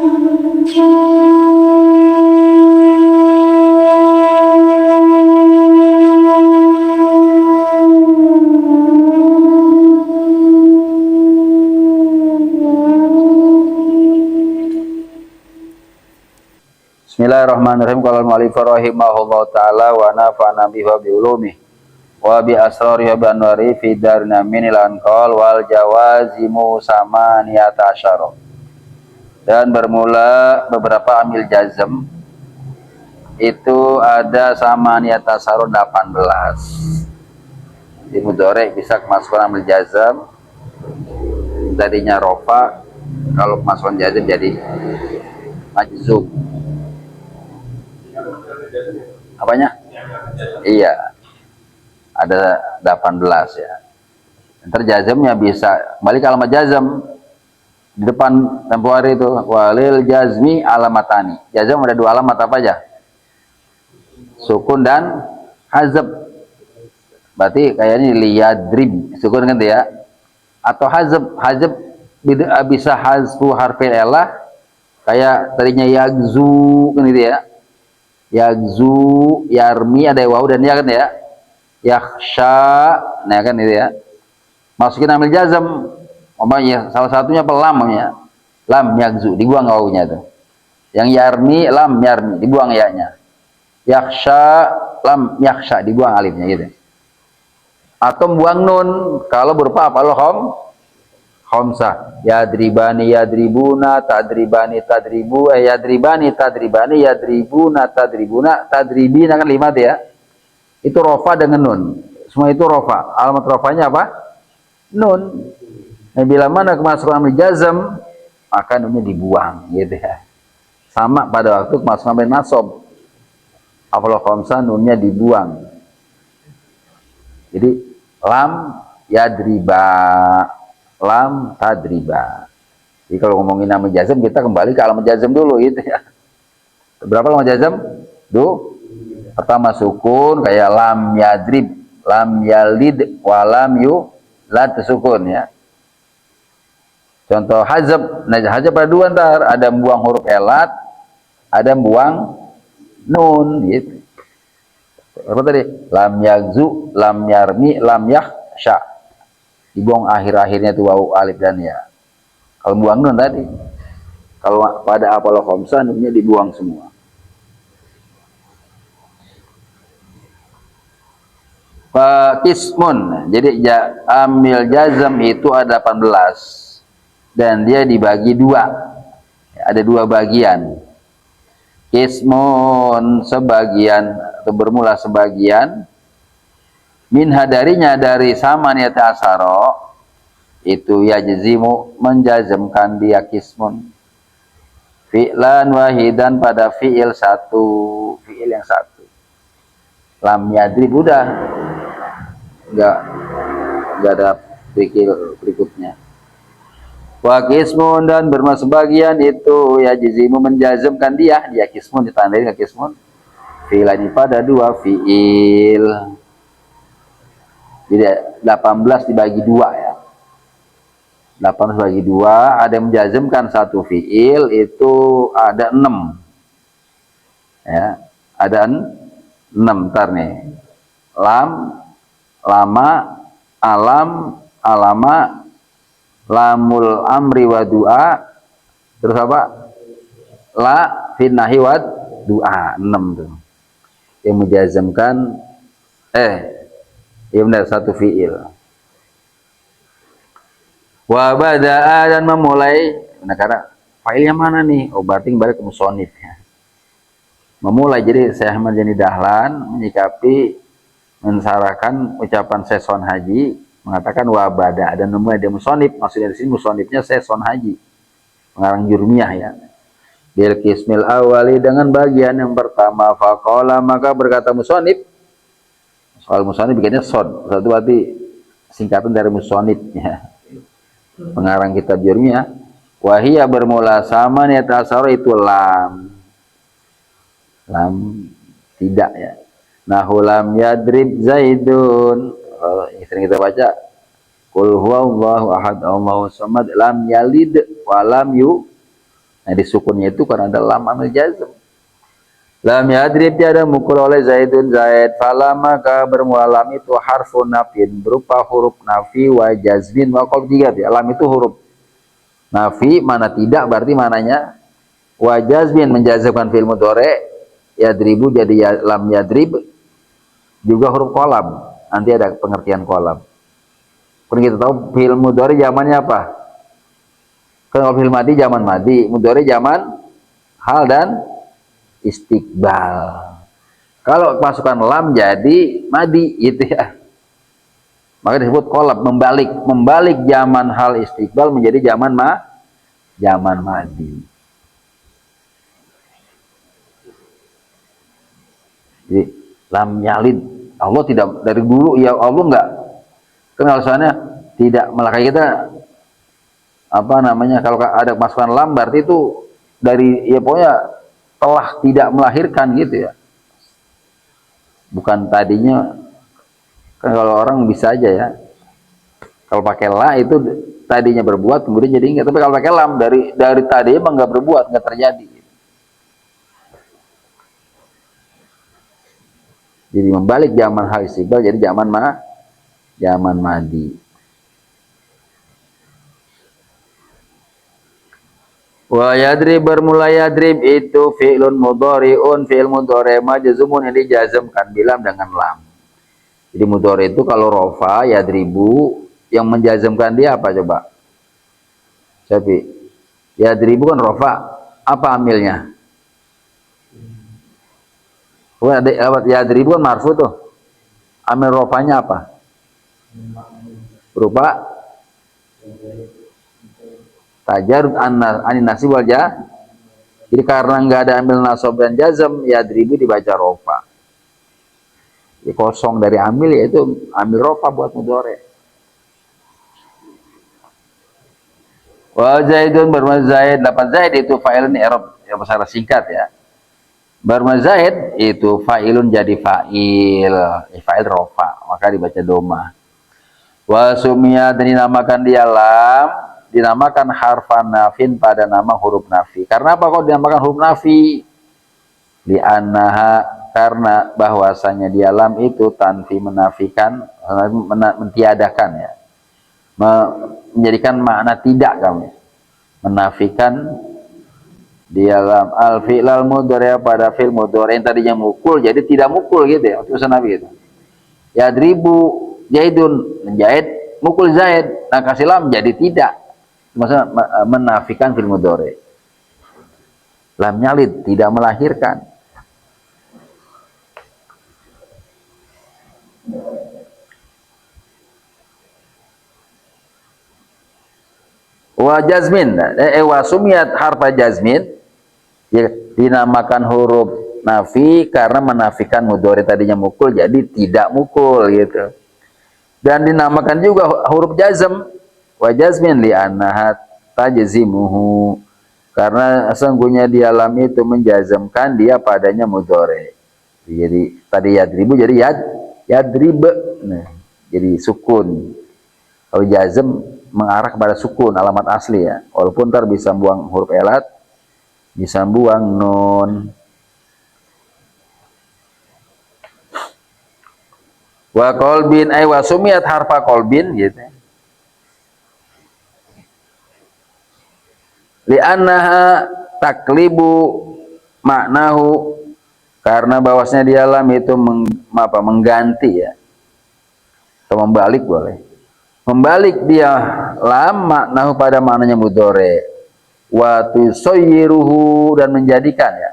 Bismillahirrahmanirrahim. Qala al-mu'allif rahimahullahu taala wa nafa'ana bihi wa bi ulumihi wa bi asrarihi wa bi anwari fi darina minil anqal wal jawazimu samaniyata asyara. Dan bermula beberapa amil jazm itu ada samaniyata asyara 18. Di mudhari bisa kemasukan amil jazm tadinya rofa, kalau kemasukan jazm jadi majzum. Apanya? Iya. Ada 18 ya. Ntar jazmnya bisa balik alamat jazm di depan tempo hari itu walil jazmi alamatani. Jazm ada dua alamat apa aja? Sukun dan hazab. Berarti kayaknya liyadrib sukun kan ya? Atau hazab. Hazab bisa hazfu harfil elah kayak tadinya yagzu kan gitu ya. Yagzu, yarmi ada waw dan ya kan ya. Yakhsha, nah kan itu ya. Masukin amil jazm, umpamanya salah satunya apa lamnya. Lam yagzu, dibuang wawunya tuh. Yang yarmi, lam yarmi, dibuang ya-nya. Yakhsha, lam yakhsha, dibuang alifnya gitu. Atau buang nun kalau berupa apa loh khamsah. Yadribani yadribuna tadribani tadribu yadribani tadribani yadribuna tadribuna tadribina kan 5 tuh ya. Itu rofa dengan nun. Semua itu rofa. Alamat rofanya apa? Nun. Nah, bila mana kemasukan amil jazm maka nunnya dibuang gitu ya. Sama pada waktu kemasukan amil nasab. Afal khamsah nunnya dibuang. Jadi lam yadriba, lam tadriba. Jadi kalau ngomongin nama jazm kita kembali ke alamat jazm dulu gitu ya. Berapa alamat jazm? Pertama sukun kayak lam yadrib, lam yalid, walam yulad sukun ya. Contoh hazab, nah hazab ada dua ntar, ada buang huruf elat, ada buang nun gitu. Apa tadi? Lam yagzu, lam yarmi, lam yakhsha. Dibuang akhir-akhirnya itu wawu alif dan ya. Kalau buang nun tadi, kalau pada apal khamsah nunnya dibuang semua. Kismun, jadi amil jazm itu ada 18 dan dia dibagi dua, ada dua bagian. Kismun sebagian atau bermula sebagian, minha darinya dari samaniyata asyara itu yajzimu menjazmkan dia kismun fi'lan wahidan pada fi'il satu, fi'il yang satu. Lam yadrib udah enggak ada fikir berikutnya. Wa kismun dan bermula sebagian itu yajzimu menjazmkan dia kismun ditandai dengan kismun fi'lan pada dua fi'il. Jadi 18 dibagi dua ya. 18 bagi 2, ada yang menjazmkan satu fi'il itu ada 6. Ya, ada 6 ntar nih. Lam, lama, alam, alama, lamul amri wa du'a, terus apa? La finnahi wa du'a, 6 tuh. Yang menjazmkan ya benar satu fi'il. Wa bada'a dan memulai, nah karena failnya mana nih? Oh berarti kembali ke musonif ya. Memulai, jadi Syekh Ahmad Yani Dahlan menyikapi mensyaratkan ucapan seson haji mengatakan wa bada'a dan memulai dia musonif, maksudnya di sini musonifnya seson haji pengarang jurmiyah ya. Bil kismil awali dengan bagian yang pertama faqala maka berkata musonif, soal musonif bikinnya sod, satu berarti singkatan dari musonif ya. Pengarang kitab jurmiyah wahia bermula sama niat asar itu lam tidak ya. Nahu lam yadrib zaidun, sering kita baca qul huwallahu ahad Allahu samad lam yalid wa lam Nah, disukunnya itu karena ada lam amil jazm. Lam yadrib tiada mukul oleh Zaidun Zaid. Fala maka bermula lam itu harfun nafin berupa huruf nafi wa jazmin wa qol tiga ya. Lam itu huruf nafi mana tidak berarti mananya wa jazmin menjazmkan fi'il mudhari yadribu jadi ya, lam yadrib juga huruf qalam. Nanti ada pengertian qalam. Kan kita tahu fi'il mudhari zamannya apa? Kan kalau fi'il madi zaman madi, mudhari zaman hal dan istiqbal. Kalau masukkan lam jadi madi gitu ya. Maka disebut qalab, membalik zaman hal istiqbal menjadi zaman madi. Jadi lam yalid, Allah tidak dari dulu ya Allah enggak. Kan alasannya tidak melakai kita apa namanya kalau ada masukan lam berarti itu dari ya pokoknya telah tidak melahirkan gitu ya. Bukan tadinya, kan kalau orang bisa aja ya. Kalau pakai la itu tadinya berbuat kemudian jadi enggak. Tapi kalau pakai lam dari tadinya emang enggak berbuat, enggak terjadi. Jadi membalik zaman hal istiqbal jadi zaman madi. Wa yadrib bermula yadrib itu fi'lun mudhari'un, fi'il mudhari' majzumun yang dijazmkan bilam dengan lam. Jadi mudhari' itu kalau rofa yadribu yang menjazmkan dia apa coba? Siapa? Yadribu kan rofa, apa amilnya? Wah, yadribu kan marfu tuh. Amil rofanya apa? Berupa tajarud anin nasib wal jah. Jadi karena nggak ada amil nasab dan jazm, yadribu dibaca rofa. Jadi kosong dari amil yaitu amil rofa buat mudhari'. Wa zaidun bermazaid, lapan zaid itu fa'ilun i'rab yang secara singkat ya. Bermazaid itu fa'ilun jadi fa'il rofa, maka dibaca doma. Wa sumiyat dan dinamakan dia lam, dinamakan harfan nafin pada nama huruf nafi. Karena apa kok dinamakan huruf nafi? Li'annaha karena bahwasanya dia lam itu tanfi menafikan, mentiadakan ya. Menjadikan makna tidak kamu. Menafikan dia lam al-fi'lal mudhari' pada fi'il mudhari' yang tadinya mukul jadi tidak mukul gitu ya. Maksud Nabi itu. Yadribu Zaidun, Zaid mukul Zaid, nah kasih lam jadi tidak. Maksudnya menafikan fi'il mudhari'. Lam yalid tidak melahirkan. Wa jazmin, wa sumiyat harfa jazmin ya, dinamakan huruf nafi karena menafikan mudhari' tadinya mukul jadi tidak mukul gitu. Dan dinamakan juga huruf jazm wa jazmin li annaha tajzimuhu karena sesungguhnya dia lam itu menjazmkan dia padanya mudhari'. Jadi tadi yadribu jadi yadrib. Nah, jadi sukun. Kalau jazm mengarah kepada sukun alamat asli ya. Walaupun ntar bisa buang huruf elat, bisa buang nun. Wa qalbin ay wa sumiyat harfa qalbin gitu. Li'annaha taklibu maknahu karena bahwasanya dia lam itu mengganti ya. Atau membalik boleh. Membalik dia lam maknahu pada maknanya mudhari' wa tusayyiruhu dan menjadikan ya.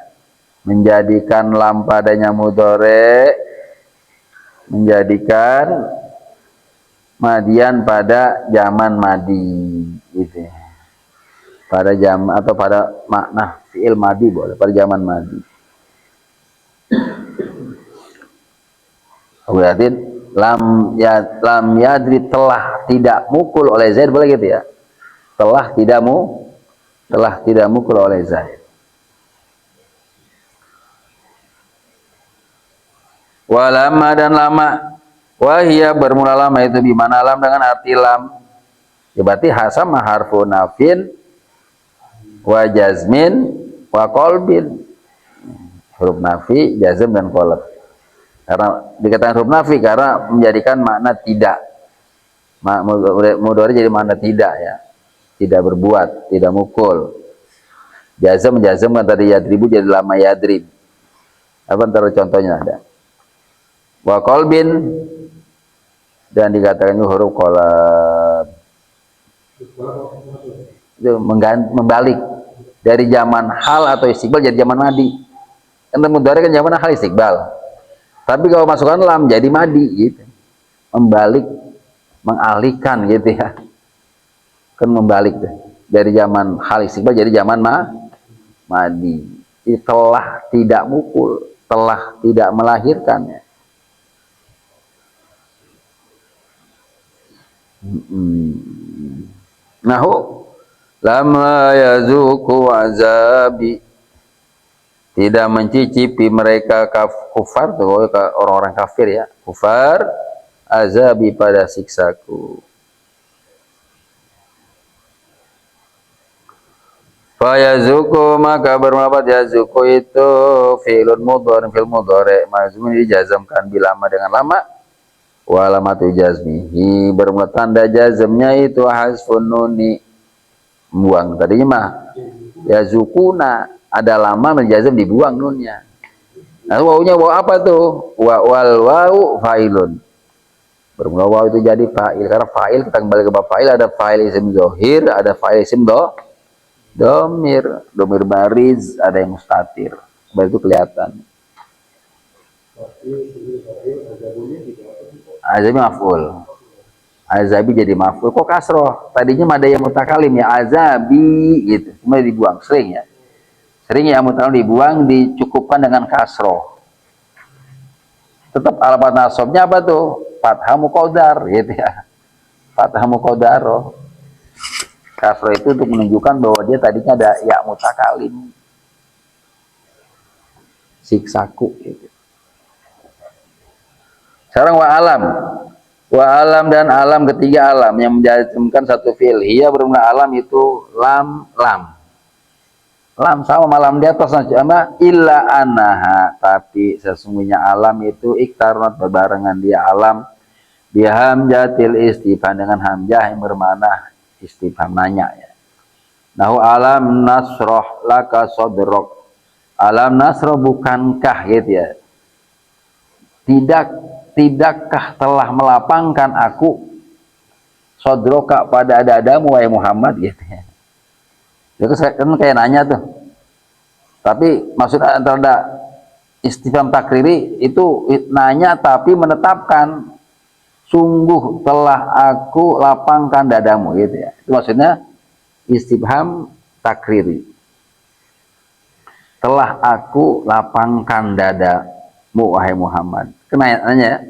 Menjadikan lam padanya mudhari' menjadikan madian pada zaman madi gitu. Pada jam atau pada makna fi'il madi boleh pada zaman madi. Berarti lam yadri telah tidak mukul oleh Zaid boleh gitu ya. Telah tidak mukul oleh Zaid. Walama dan lama wahia bermula lama itu bimana lam dengan arti lam ya berarti sama harfu nafin wa jazmin wa qalbin. Huruf nafi, jazm dan qalb. Karena dikatakan huruf nafi karena menjadikan makna tidak. Mudhari jadi makna tidak ya. Tidak berbuat, tidak mukul. Jazm kan tadi yadribu jadi lama yadrib. Apa antara contohnya ada? Wa qalbin dan dikatakan huruf qalb. Itu membalik dari zaman hal atau istiqbal jadi zaman madi. Kan mudhari kan zaman hal istiqbal. Tapi kalau masukkan lam jadi madi gitu. Membalik, mengalihkan gitu ya. Kan membalik deh. Dari zaman hal istiqbal jadi zaman madi. Telah tidak mukul, telah tidak melahirkannya. Nahu lam la yazuku azabi, tidak mencicipi mereka kufar tuh orang-orang kafir ya, kufar azabi pada siksaku. Fa yazuku maka bermabat yazuku itu fi'lun mudhari fil mudhari mazmun dijazamkan bilama dengan lama. Wa alamatu jazmihi bermula tanda jazmnya itu hasfun nuni, buang tadinya mah yazukuna ada lama menjazm dibuang nunnya. Nah wawunya waw apa tuh? Wal wawu fa'ilun, bermula waw itu jadi fa'il karena fa'il kita kembali ke bab fa'il, ada fa'il isim zahir, ada fa'il isim domir bariz, ada yang mustatir, baru itu kelihatan. Azabi maf'ul, azabi jadi maf'ul. Kok kasroh? Tadinya ada yang mutakalim ya azabi gitu, cuma dibuang sering ya. Sering ya mutakalim dibuang, dicukupkan dengan kasroh. Tetap alamat nasabnya apa tuh? Fathah muqaddar gitu ya. Fathah muqaddar. Kasroh itu untuk menunjukkan bahwa dia tadinya ada ya mutakalim. Siksaku gitu. Sekarang wa alam dan alam, ketiga alam yang menjadikan satu fi'il. Hiya bermula alam itu lam sama malam di atas sama illa anaha, tapi sesungguhnya alam itu iktarnat berbarengan dia alam dia hamjatil istifham dengan hamzah yang bermakna istifham nanya ya. Nahu alam nasroh laka sodrok, alam nasroh bukankah gitu ya, tidakkah telah melapangkan aku sodroka pada dadamu wahai Muhammad gitu ya. Itu kan kayak nanya tuh. Tapi maksudnya antara istifham takriri itu nanya tapi menetapkan, sungguh telah aku lapangkan dadamu gitu ya. Itu maksudnya istifham takriri. Telah aku lapangkan dadamu wahai Muhammad. Kenanya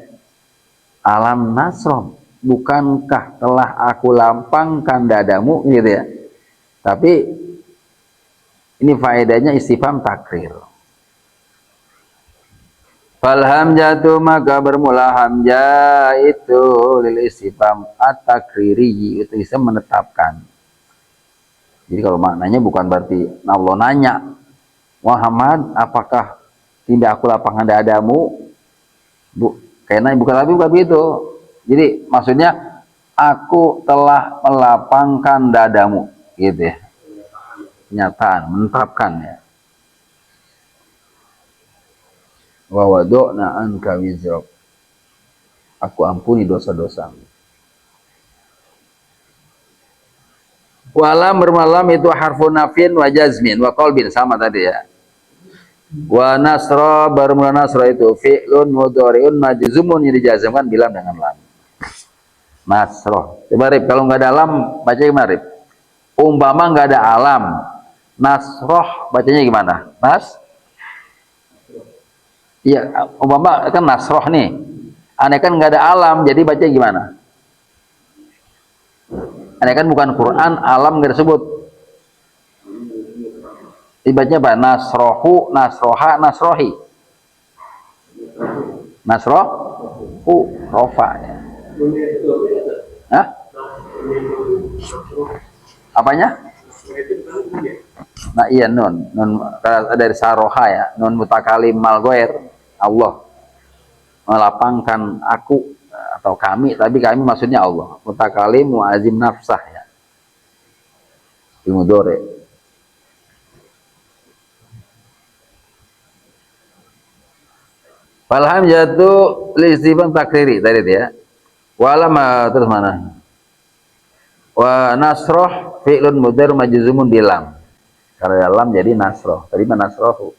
alam nasroh, bukankah telah aku lapangkan dadamu gitu ya. Tapi ini faedahnya istifham takrir. Fal hamzatu maka bermula hamzah itu lil istifham at-takriri, itu bisa menetapkan. Jadi kalau maknanya bukan berarti Allah nanya, Muhammad apakah tidak aku lapangkan dadamu? Karena bukan begitu. Jadi maksudnya aku telah melapangkan dadamu gitu ya. Kenyataan, menetapkan ya. Wa wada'na anka wizrak, aku ampuni dosa-dosamu. Walam bermalam itu harfun nafin wa jazmin wa qalbin, sama tadi ya. Wa nasra bermula nasra itu fi'lun mudhari'un majzumun yang dijazmkan bilam dengan lam. Nasra. Coba Rib, kalau nggak ada lam baca gimana Rib? Umpama nggak ada alam, nasroh bacanya gimana? Iya, umpama kan nasroh nih. Aneh kan nggak ada alam, jadi baca gimana? Aneh kan bukan Quran, alam nggak disebut. Dibacanya apa? Nasrohu, nasroha, nasrohi. Nasrohu, rofa ya. Hah? Apanya? Nah iya nun dari saroha ya, nun mutakalim mal goer, Allah melapangkan aku atau kami, tapi kami maksudnya Allah. Mutakalim muazim nafsah ya, dimudore. Falham jatuh listifan takriri tadi ya. Walama terus mana? Wa nasroh fi'lun mudhar majzumun bilam. Karena lam jadi nasroh. Tadi mana nasrohu?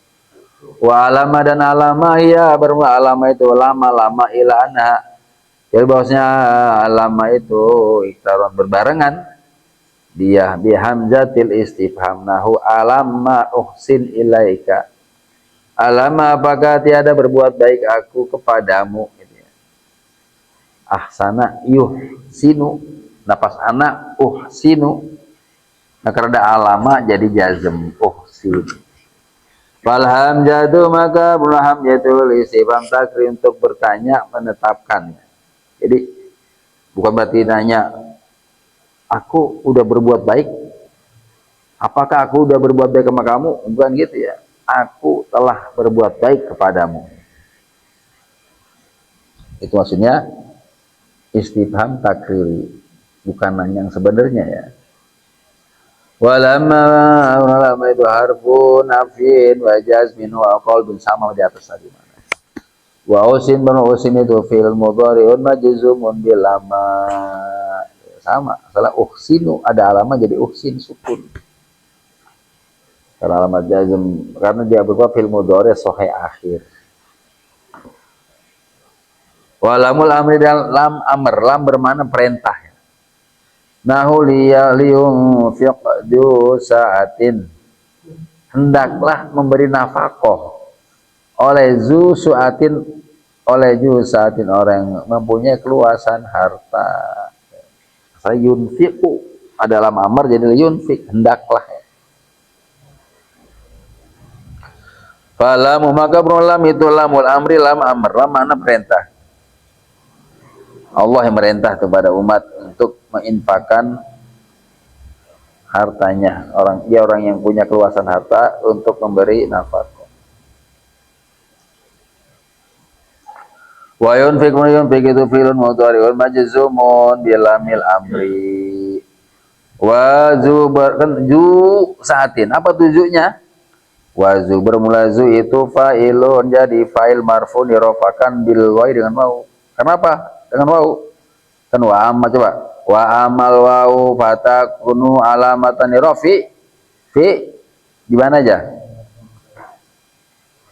Wa alama dan alama ya bermula alama itu lama ila anha. Jadi bahwasanya alama itu iktaron berbarengan dia bihamzatil istifham nahu alama uhsin ilaika. Alama apakah tiada berbuat baik aku kepadamu gitu ya. Ahsana yuhsinu napas anak uhsinu. Nah karena alama jadi jazm uhsin. Falham jatuh maka berham jatuh istifham takrir untuk bertanya menetapkannya. Jadi bukan berarti nanya aku udah berbuat baik, apakah aku udah berbuat baik sama kamu, bukan gitu ya. Aku telah berbuat baik kepadamu, itu maksudnya istifham takriri, bukan nanya yang sebenarnya ya. Walama itu harfun nafin wa jazmin wa qalbin, sama di atas tadi mana. Wa usin banu usin itu fil mudhari'un majzumun bil lama, sama salah. Uhsinu ada alama jadi uhsin sukun karena alamat jazm, karena dia berupa fil mudhari sahih akhir. Walamul amri dan lam amr, lam bermakna perintah. Nahu liyung fiqdu saatin, hendaklah memberi nafkah oleh zu suatin, oleh ju saatin orang yang mempunyai keluasan harta. Saya yunfiqu ada lam amr jadi yunfiq, hendaklah. Falamu maka berulam itu lamul amri lam amr, lam makna perintah. Allah yang merintah kepada umat untuk menginfakkan hartanya, orang yang punya keluasan harta untuk memberi nafkah. Wa yunfiq itu fi'lun mudhari'un majzumun bilamil amri. Wa zu kan ju saatin, apa tujuannya? Wa zu bermula zu itu fa'ilun jadi fa'il marfu dirofakan bil wa'i dengan mau. Kenapa? Dengan wau kan wa amma, coba wa amal wau fatakunu alamatan rafi fi di mana aja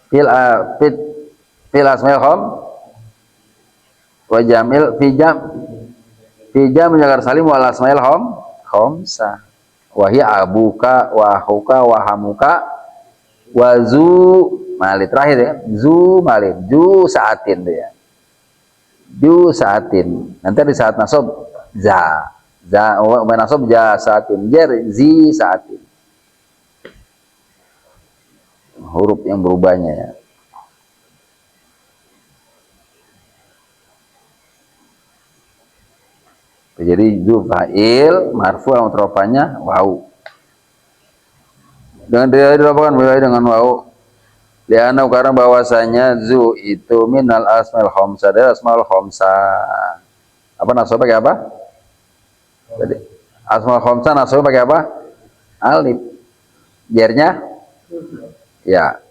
fil asmail kham wa jamil fi jam menjaga salim wal asmail kham khamsa wa hiya abuka wa huka wa hamuka wa zu malid terakhir ya, zu malid ju saatin dia. Ju saatin, nanti di saat nasab za nasab ja saatin jer zi saatin, huruf yang berubahnya ya. Jadi zu fa'il marfu yang terofanya wau dengan dia dilakukan mulai dengan wau. Lianau karena bahwasanya zu itu minal asmaul khamsah, dari asmaul khamsah. Apa nasabnya pakai apa? Jadi asmaul khamsah nasabnya pakai apa? Alif. Jernya ya.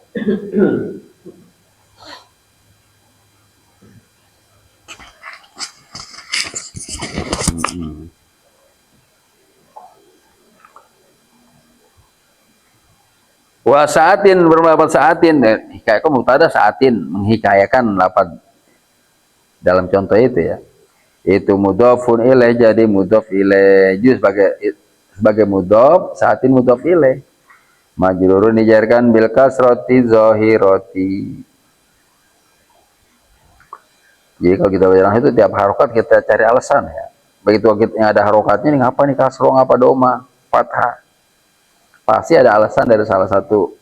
Wa saatin berlafaz saatin, hikayat mubtada saatin menghikayakan lafaz dalam contoh itu ya. Itu mudhafun ilaih jadi mudhaf ilaih, juz sebagai mudhaf, saatin mudhaf ilaih. Majrurun dijarkan bil kasrati zahirati. Jadi kalau kita bilang itu tiap harokat kita cari alasan ya. Begitu kita ada harokatnya, ini ngapa nih kasroh, ngapa doma, fathah. Pasti ada alasan dari salah satu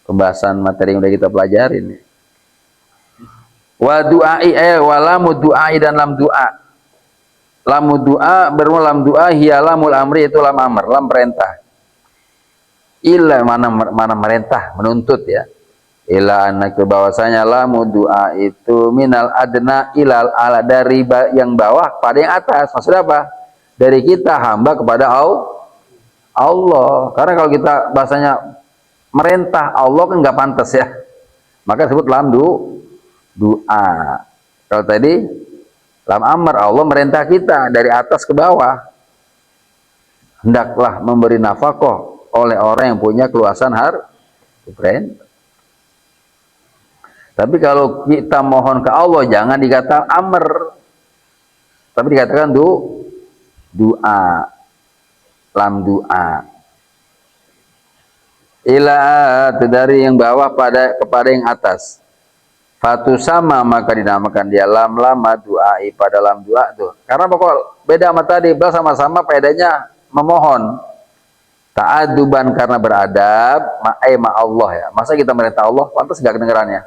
pembahasan materi yang udah kita pelajarin. Wa du'ai wa lamu du'ai dan lam du'a. Lamu du'a bermula lam du'a hiya lamul amri, itu lam amr, lam perintah. ila mana merintah menuntut ya, ila anak bahwasanya lamu doa itu minal adna ilal ala dari yang bawah pada yang atas. Maksud apa? Dari kita hamba kepada Allah. Karena kalau kita bahasanya merintah Allah kan nggak pantas ya, maka disebut lam doa. Kalau tadi lam amr, Allah merintah kita dari atas ke bawah, hendaklah memberi nafkah oleh orang yang punya keluasan harta. Tapi kalau kita mohon ke Allah jangan dikatakan amr, tapi dikatakan doa, lam doa. Ila dari yang bawah kepada yang atas. Fatu sama maka dinamakan dia lam lama doai pada lam doa tuh. Karena pokok beda sama tadi, sama-sama pedanya memohon. Ta'aduban karena beradab, ma Allah ya. Masa kita merintah Allah, pantas gak kedengerannya?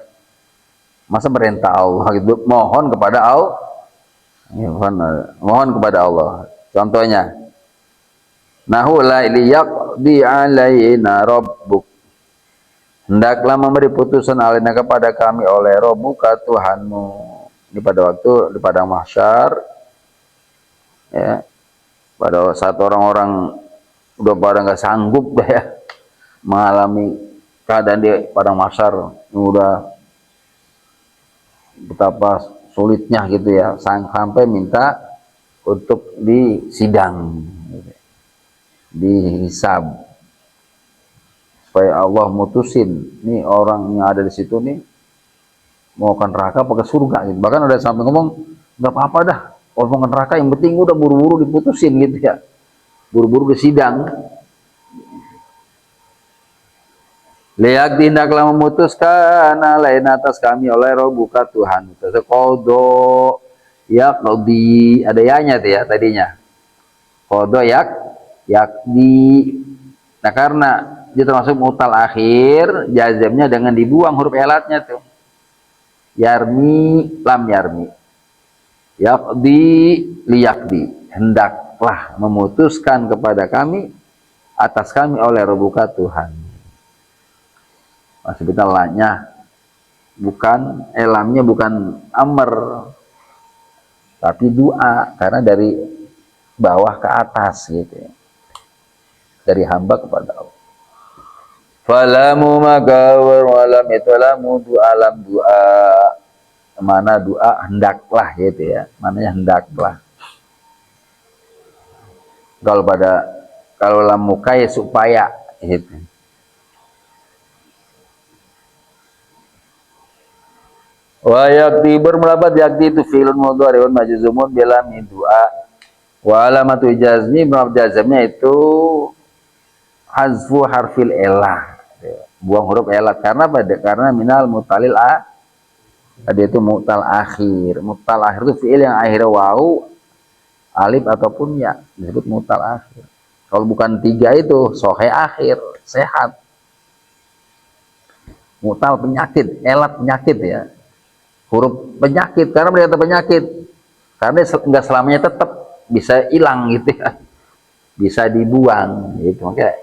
Masa merintah Allah gitu, mohon kepada Allah. Mohon kepada Allah. Contohnya, nahu la liyaqdi alaina rabbuk. Hendaklah memberi putusan alaina kepada kami oleh Rabbuka Tuhanmu. Ini pada waktu di padang mahsyar ya. Pada saat orang-orang udah pada nggak sanggup dah ya mengalami keadaan di padang mahsyar, udah betapa sulitnya gitu ya, sampai minta untuk disidang, dihisab, supaya Allah mutusin nih orang yang ada di situ nih mau ke neraka apa ke surga gitu. Bahkan ada sampai ngomong nggak apa-apa dah kalau mau ke neraka, yang penting udah buru-buru diputusin gitu ya, buru-buru disidang. Lihat tindaklah memutuskan lain atas kami oleh Rabbuka Tuhan. Kodo ya di ada yanya tuh ya tadinya. Kodo di. Nah karena dia termasuk mutal akhir, jazamnya dengan dibuang huruf elatnya tuh. Yarmi lam yarmi. Yakdi liyakdi. Hendaklah memutuskan kepada kami atas kami oleh Rabbuka Tuhan. Masih kita lanya, bukan elamnya bukan amr, tapi doa, karena dari bawah ke atas gitu ya, dari hamba kepada Allah. Falamu maka walam itu lamu doa, alam doa, mana doa hendaklah gitu ya, mananya hendaklah. Kalau lam muka ya supaya gitu. Wa yakti bermelabat yakti itu fi'lun mudhari'un majzumun bila min doa. Wa alamatu jazmi melabat jazamnya itu hazfu harfil elah, buang huruf elat. Karena pada karena minal mutalil dia itu mutal akhir. Mutal akhir itu fi'il yang akhirnya waw, alif ataupun ya, disebut mutal akhir. Kalau bukan tiga itu sohe akhir, sehat. Mutal penyakit, elat penyakit ya, huruf penyakit, karena mereka penyakit, karena nggak selamanya tetap bisa hilang gitu ya, bisa dibuang gitu. Makanya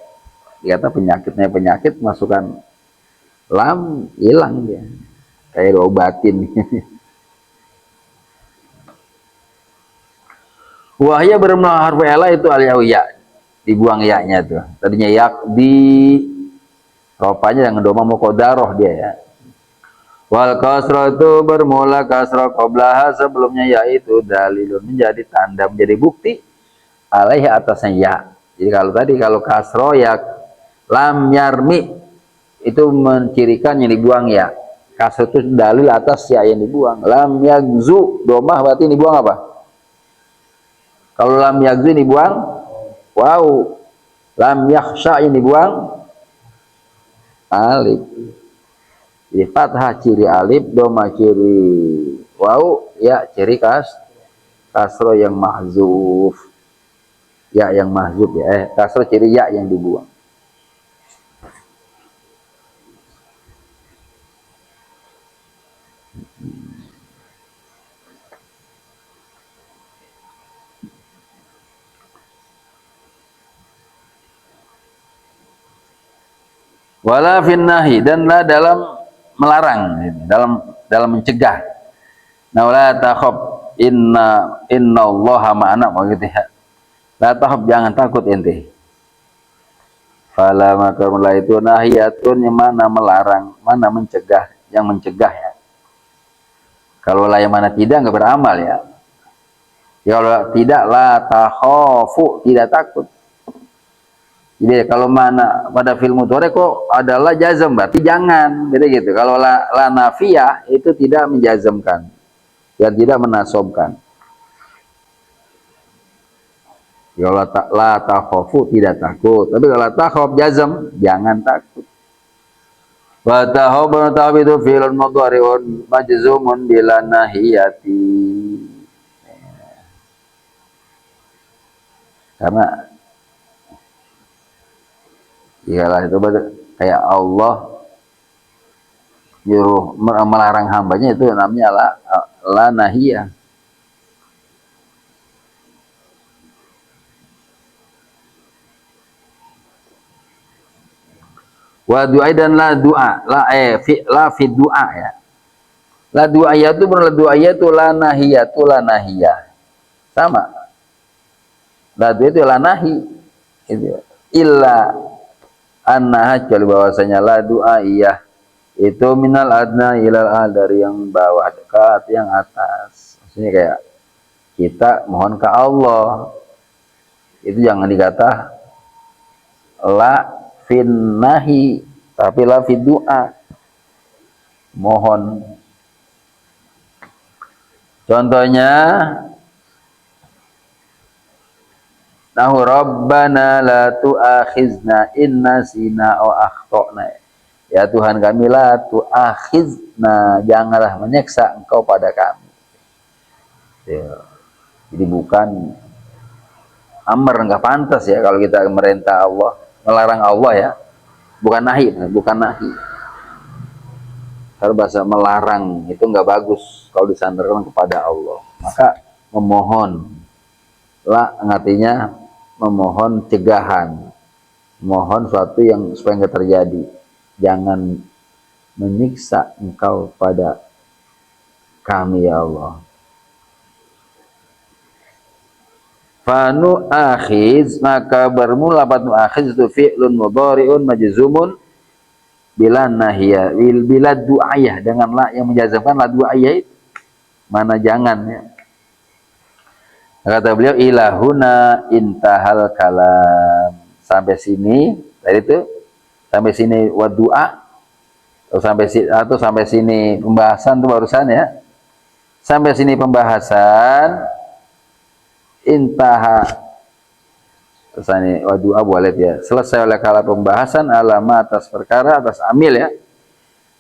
dikata penyakitnya penyakit, masukkan lam hilang dia, kayak diobatin. Wahya bermakna harfu ela itu aliyah, dibuang ya-nya tuh. Tadinya yak di rupanya yang doma muqaddarah dia ya. Wal kasrah itu bermula kasrah qablaha sebelumnya, yaitu dalilun menjadi tanda, menjadi bukti alaihi atasnya ya. Jadi kalau kasrah ya lam yarmi itu mencirikan yang dibuang ya. Kasrah itu dalil atas ya yang dibuang. Lam yagzu domah berarti ini dibuang apa? Kalau lam yagzu ini dibuang wow. Lam yakhsha ini dibuang alif. Jadi fathah ciri alif, doma ciri waw, ya ciri kasro yang mahzuf. Ya yang mahzuf ya. Kasro ciri ya yang dibuang. Wala finnahi, dan la dalam melarang, dalam mencegah. Nah, la takhaf inna Allaha ma'ana, begitu ya. La takhaf, jangan takut ente. Fala maka mulai itu nahiyatun, yang mana melarang, mana mencegah, yang mencegah ya. Kalau la yang mana tidak, nggak beramal ya. Kalau tidak, la takhafu, tidak takut. Jadi kalau mana pada film mudhari kok adalah jazm, berarti jangan, gitu. Kalau la nafiyah itu tidak menjazmkan dan tidak menasobkan. Kalau la takhafu, tidak takut. Tapi kalau takhaf jazm, jangan takut. Wa tahab itu fi'lun mudhari'un majzumun bila nahiyati. Karena iyalah itu kayak Allah nyuruh melarang hambanya, itu namanya la nahiyah. Wa du'a, dan la du'a, la fi du'a ya. La du'a itu benar, la du'a itu la nahiyatu, la nahiyah. Sama. La du'a itu la nahi. Itu. Illa annaha, kecuali bahwasanya la du'a iya itu minal adna ilal al, dari yang bawah dekat yang atas. Maksudnya kayak kita mohon ke Allah, itu jangan dikata la finnahi, tapi la fi du'a, mohon. Contohnya, nahu rabbana la tu'akhizna in nasina aw akhtana. Ya Tuhan kami, la tu'akhizna, janganlah menyiksa engkau pada kami. Ya. Jadi bukan amr, nggak pantas ya kalau kita merintah Allah, melarang Allah ya. Bukan nahi, bukan nahi. Kalau bahasa melarang itu nggak bagus kalau disandarkan kepada Allah. Maka memohon, la artinya memohon cegahan, mohon suatu yang supaya nggak terjadi. Jangan menyiksa engkau pada kami ya Allah. Fanu akhiz, maka bermula nu akhiz itu fi'lun mudhari'un majzumun bila nahiyah, bila du'ayah, dengan la yang menjazmkan, la du'ayah itu mana jangan ya. Kata beliau, ilahuna intahal kalam, sampai sini tadi itu, sampai sini wa du'a, atau sampai sini pembahasan itu barusan ya. Sampai sini pembahasan, intaha, terus ini wa du'a boleh ya, selesai oleh kala pembahasan alama atas perkara, atas amil ya.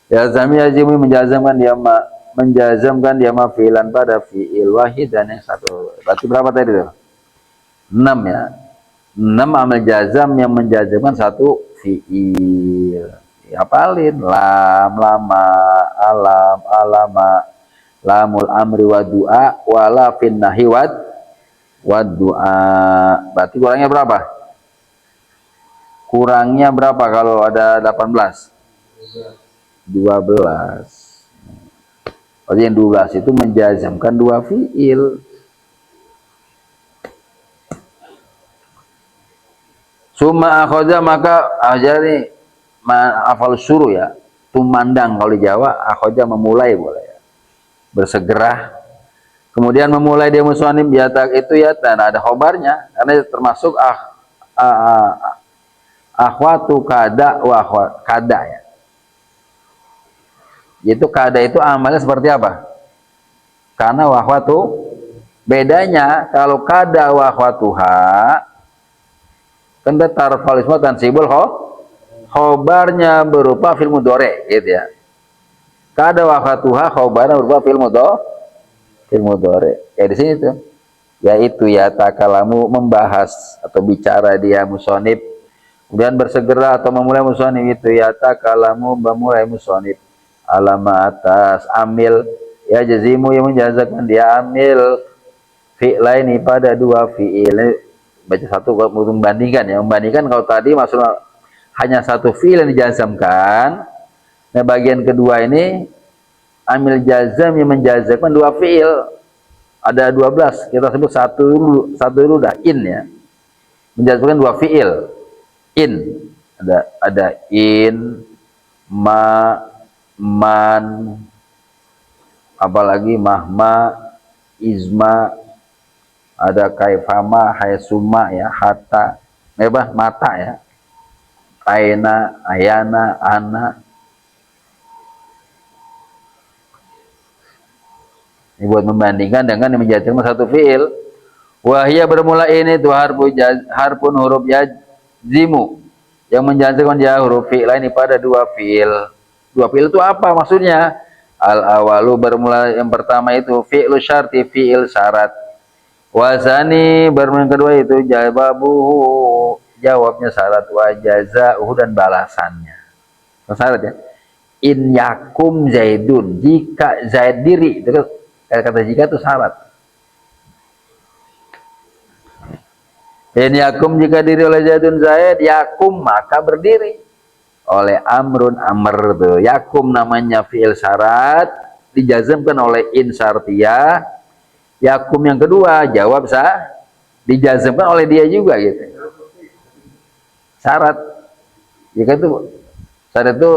Ya zami yajimu, menjazamkan dia fi'lan pada fi'il wahid, dan yang satu. Berarti berapa tadi tuh? 6 ya. 6 amal jazam yang menjazamkan satu fi'il. Ya apalin, lam, lama, alam, alama, lamul amri wa du'a, wala fin nahi wa du'a. Berarti kurangnya berapa? Kurangnya berapa kalau ada 18? 12. Berarti yang 12 itu menjazamkan dua fi'il. Summa akhoda, maka ajari afal suruh ya, tumandang kalau di Jawa. Akhoda memulai boleh ya, bersegera. Kemudian memulai dia muswanim ya, itu ya, dan ada khobarnya, karena termasuk akhwatu kada wa kada ya. Itu kada itu amalnya seperti apa? Karena wahwatu, bedanya kalau kada wahwatuha kan tarfal ismu tansibul khobarnya berupa fil mudhari gitu ya. Kada wahwatuha khobarnya berupa fil mudhari. Ya di sini tuh. Yaitu ya takalamu, membahas atau bicara dia musonib, kemudian bersegera atau memulai musonib, itu ya takalamu, memulai musonib alama atas amil ya jazimu, yang menjazakan dia amil fi'laini pada dua fi'il. Baca satu, membandingkan ya, membandingkan. Kalau tadi maksudnya hanya satu fi'il yang dijazamkan. Nah, bagian kedua ini amil jazam yang menjazamkan dua fi'il. Ada 12, kita sebut satu dulu dah, in ya. Menjazamkan dua fi'il. In. Ada in, ma, man, apalagi mahma, izma, ada kaifama, haisuma ya, hatta, mata ya. Aina, ayana, ana. Ini buat membandingkan dengan yang menjadikan satu fi'il. Wahia bermula ini itu harpun huruf yazimu, yang menjadikan dia huruf fi'il ini pada dua fi'il. Dua fi'il itu apa maksudnya? Al awalu bermula yang pertama itu fi'lu syarti, fi'il syarat. Wazani bermula yang kedua itu jawabuhu, jawabnya syarat, wa jazauhu dan balasannya. Syarat ya. In yakum zaidun, jika zaid diri, itu kata jika itu syarat. In yakum, jika diri oleh zaidun zaid, yakum maka berdiri oleh amrun amr tuh. Yakum namanya fi'il syarat, dijazamkan oleh in syartiyah. Yakum yang kedua jawab dijazamkan oleh dia juga gitu. Syarat. Jika itu syarat itu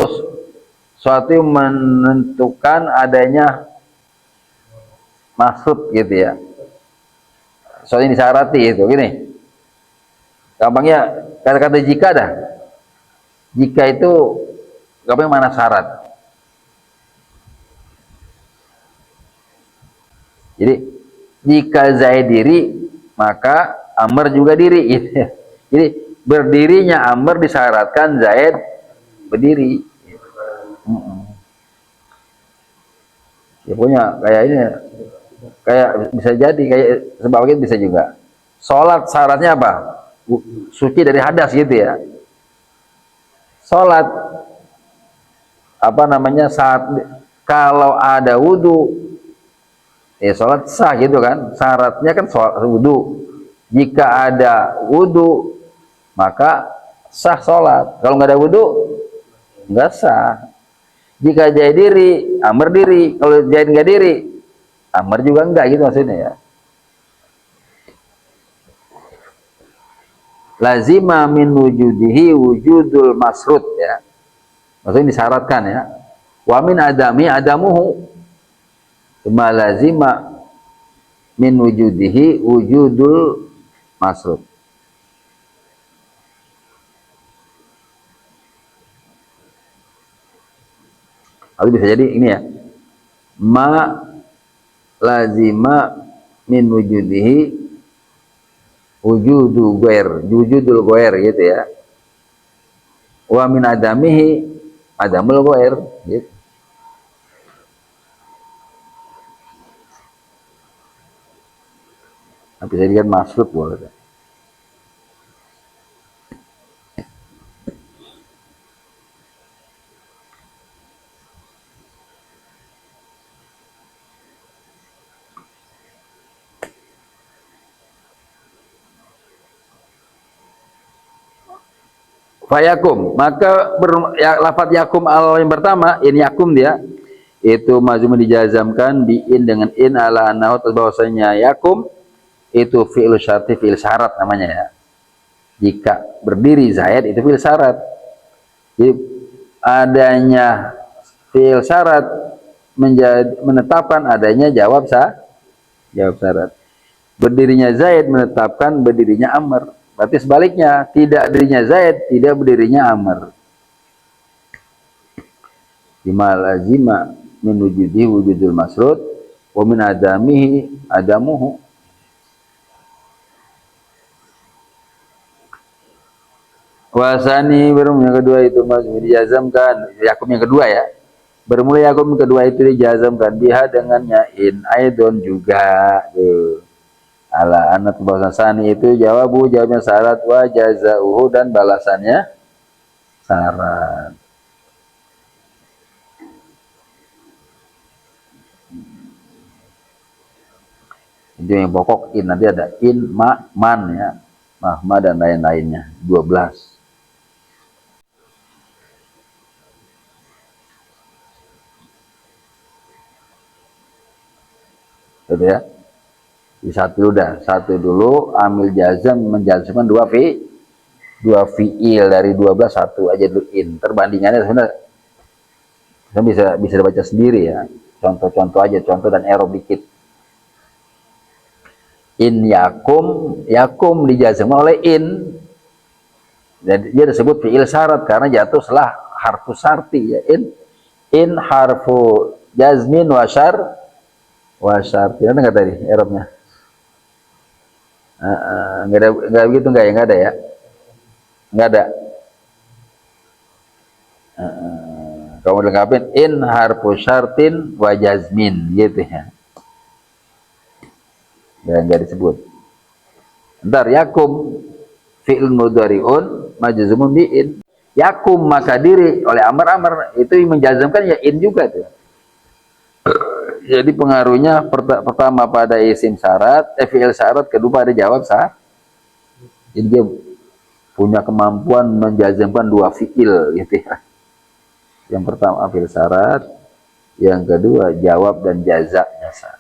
suatu yang menentukan adanya maksud gitu ya. Soalnya disyarati itu gini. Gampangnya kata-kata jika dah. Jika itu gampang mana syarat. Jadi jika Zaid diri maka Amr juga diri gitu. Jadi berdirinya Amr disyaratkan Zaid berdiri. Ya punya kayak ini, kayak bisa jadi kayak sebabnya bisa juga. Sholat syaratnya apa? Suci dari hadas gitu ya. Sholat apa namanya, saat kalau ada wudhu ya sholat sah gitu kan. Syaratnya kan sholat wudhu. Jika ada wudhu maka sah sholat. Kalau nggak ada wudhu nggak sah. Jika Zaid diri, Amr diri. Kalau Zaid nggak diri, Amr juga enggak gitu maksudnya ya. Lazima min wujudihi wujudul masrud ya. Maksudnya disyaratkan ya. Wa min adami adamuhu. Cuma lazima min wujudihi wujudul masrud. Atau bisa jadi ini ya. Ma lazima min wujudihi wujudul goer gitu ya. Wa min adamihi adamul goer gitu. Bisa dijadikan masrud boleh. Fayakum, maka lafaz yakum al yang pertama, in yakum dia itu mazmum dijazamkan in dengan in ala annahu, bahwasanya yakum itu fi'il syarti, fi'il syarat namanya ya. Jika berdiri Zaid itu fi'il syarat. Jadi adanya fi'il syarat menetapkan adanya jawab syarat. Berdirinya Zaid menetapkan berdirinya Amr. Berarti sebaliknya, tidak dirinya Zaid, tidak berdirinya Amr. Bima lazima min wujudihi wujudul masrud wa min adamihi adamuhu. Wasani bermula yang kedua itu masih dijazamkan. Yakum yang kedua ya. Bermula yakum yang kedua itu dijazamkan biha dengannya in aidon juga tuh. Ala anak bahasa sani itu jawabnya syarat, wa jazauhu dan balasannya syarat. Itu yang pokok in, nanti ada in, ma, man ya, mahma dan lain-lainnya 12. gitu ya. Di satu udah, satu dulu amil jazam menjazmkan dua fiil dari 12 satu aja dulu in. Perbandingannya sebenarnya bisa dibaca sendiri ya. Contoh-contoh aja, contoh dan error dikit. In yakum dijazmkan oleh in. Jadi dia disebut fiil syarat karena jatuh setelah harfu syarti ya. In harfu jazmin wa syarti. Ada nggak tadi errornya? Nggak begitu nggak ya, nggak ada ya, nggak ada. Kamu lengkapin in harfu syartin wa jazmin gitu ya, dan nggak disebut. Ntar yakum fi'il mudhari'un majzumun bi in. Yakum maka diri oleh amar itu menjazmkan ya in juga tuh. Jadi pengaruhnya pertama pada isim syarat, fi'il syarat, kedua pada jawab sah. Jadi dia punya kemampuan menjazmkan dua fi'il gitu ya. Yang pertama fi'il syarat, yang kedua jawab dan jazanya sah.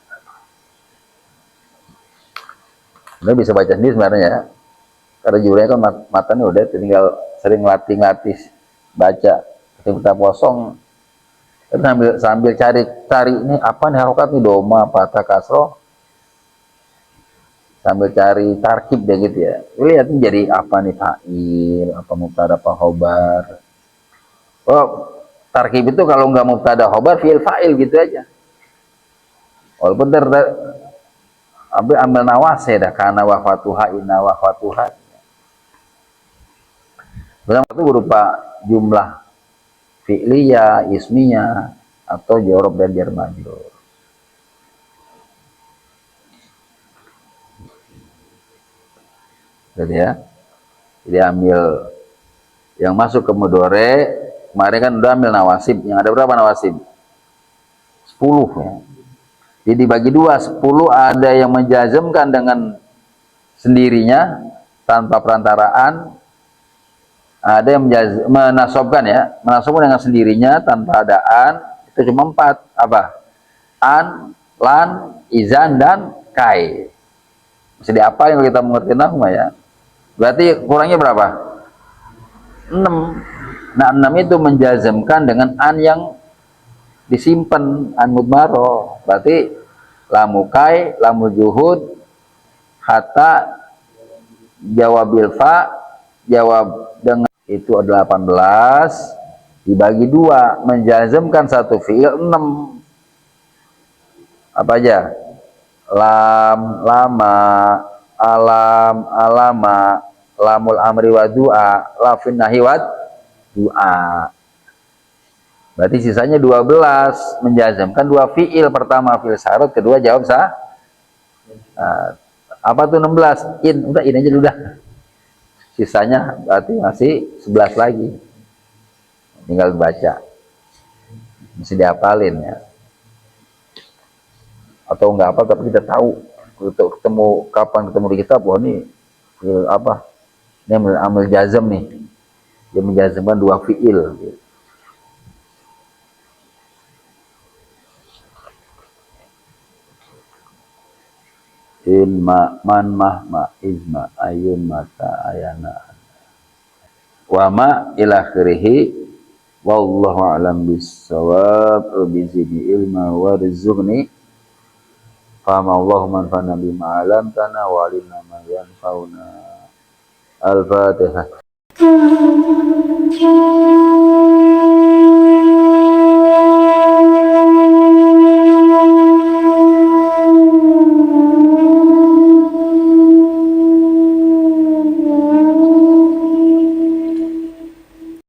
Ini bisa baca sendiri sebenarnya ya. Karena judulnya kan matanya udah, tinggal sering latih baca. Ketika kosong sambil cari ini apa nih harokat nih, doma, patah, kasroh, sambil cari tarkib deh gitu ya. Lihat ini jadi apa nih, fa'il, apa mubtada, apa khobar. Oh, tarkib itu kalau nggak mubtada khobar, fi'il fa'il gitu aja. Walaupun ambil nawas ya dah, karena wafatuha, inna wafatuha. Pertama itu berupa jumlah fi'liyah, ismiyah, atau jawab dan jar majrur. Jadi ya, jadi ambil yang masuk ke mudhore. Kemarin kan udah ambil nawasib. Yang ada berapa nawasib? 10 ya. Jadi dibagi dua, 10 ada yang menjazmkan dengan sendirinya tanpa perantaraan, ada yang menasobkan ya, menasobkan dengan sendirinya tanpa adaan. Itu cuma 4. Apa? An, lan, izan, dan kai. Bisa diapalin kalau kita mengerti nahwu ya. Berarti kurangnya berapa? 6. Nah 6 itu menjazmkan dengan an yang disimpan, an mudmaro. Berarti lamukai, lamu juhud, hatta, jawabil fa, jawab dengan itu adalah 18 dibagi 2 menjazmkan satu fi'il 6. Apa aja? Lam, lama, alam, alama, lamul amri wa du'a, lafin nahi wa du'a. Berarti sisanya 12 menjazmkan dua fi'il. Pertama fi'il syarat, kedua jawab sah. Nah, apa tuh 16? In, udah in aja dulu dah. Sisanya berarti masih 11 lagi. Tinggal baca. Mesti dihafalin ya. Atau enggak apa, tapi kita tahu ketemu kapan ketemu di kitab, wah ini apa? Ini amil jazm nih. Dia menjazmkan dua fi'il gitu. In ma man mah ma izma ayun mata ayana wa ma ila akhirih. Wallahu a'lam bissawab. Bizidni ilma warzuqni fama Allahumma anfa'na bima 'allamtana wa 'allimna ma yanfa'una. Al-Fatihah.